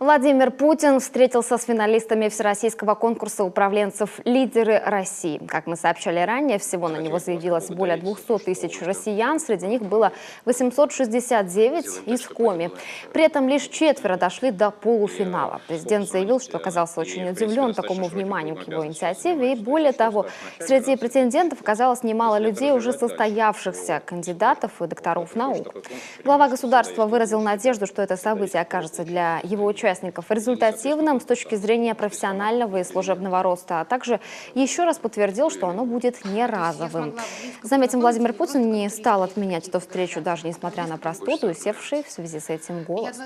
Владимир Путин встретился с финалистами всероссийского конкурса управленцев «Лидеры России». Как мы сообщали ранее, всего на него заявилось более 200 тысяч россиян. Среди них было 869 из Коми. При этом лишь четверо дошли до полуфинала. Президент заявил, что оказался очень удивлен такому вниманию к его инициативе. И более того, среди претендентов оказалось немало людей, уже состоявшихся кандидатов и докторов наук. Глава государства выразил надежду, что это событие окажется для его участников результативным с точки зрения профессионального и служебного роста, а также еще раз подтвердил, что оно будет не разовым. Заметим, Владимир Путин не стал отменять эту встречу, даже несмотря на простуду и севший в связи с этим голос.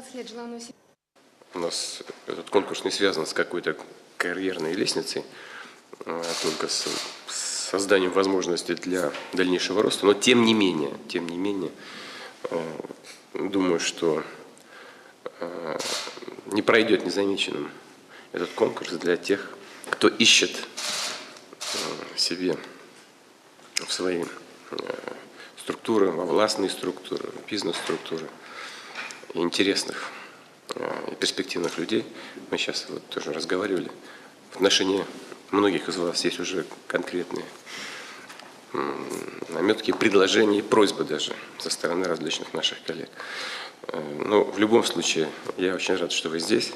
У нас этот конкурс не связан с какой-то карьерной лестницей, только с созданием возможностей для дальнейшего роста. Но тем не менее, думаю, что не пройдет незамеченным этот конкурс для тех, кто ищет себе в свои структуры, во властные структуры, бизнес-структуры интересных и перспективных людей. Мы сейчас вот тоже разговаривали. В отношении многих из вас есть уже конкретные наметки, предложения и просьбы даже со стороны различных наших коллег. Но в любом случае, я очень рад, что вы здесь.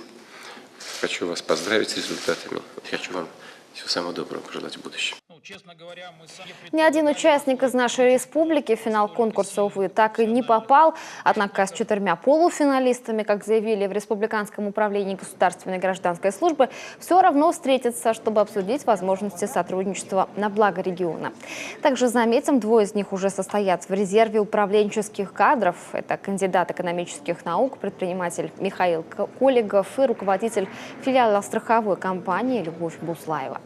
Хочу вас поздравить с результатами. Хочу вам всего самого доброго пожелать в будущем. Ни один участник из нашей республики в финал конкурса, увы, так и не попал. Однако с 4 полуфиналистами, как заявили в Республиканском управлении государственной гражданской службы, все равно встретятся, чтобы обсудить возможности сотрудничества на благо региона. Также заметим, 2 из них уже состоят в резерве управленческих кадров. Это кандидат экономических наук, предприниматель Михаил Коллегов и руководитель филиала страховой компании Любовь Буслаева.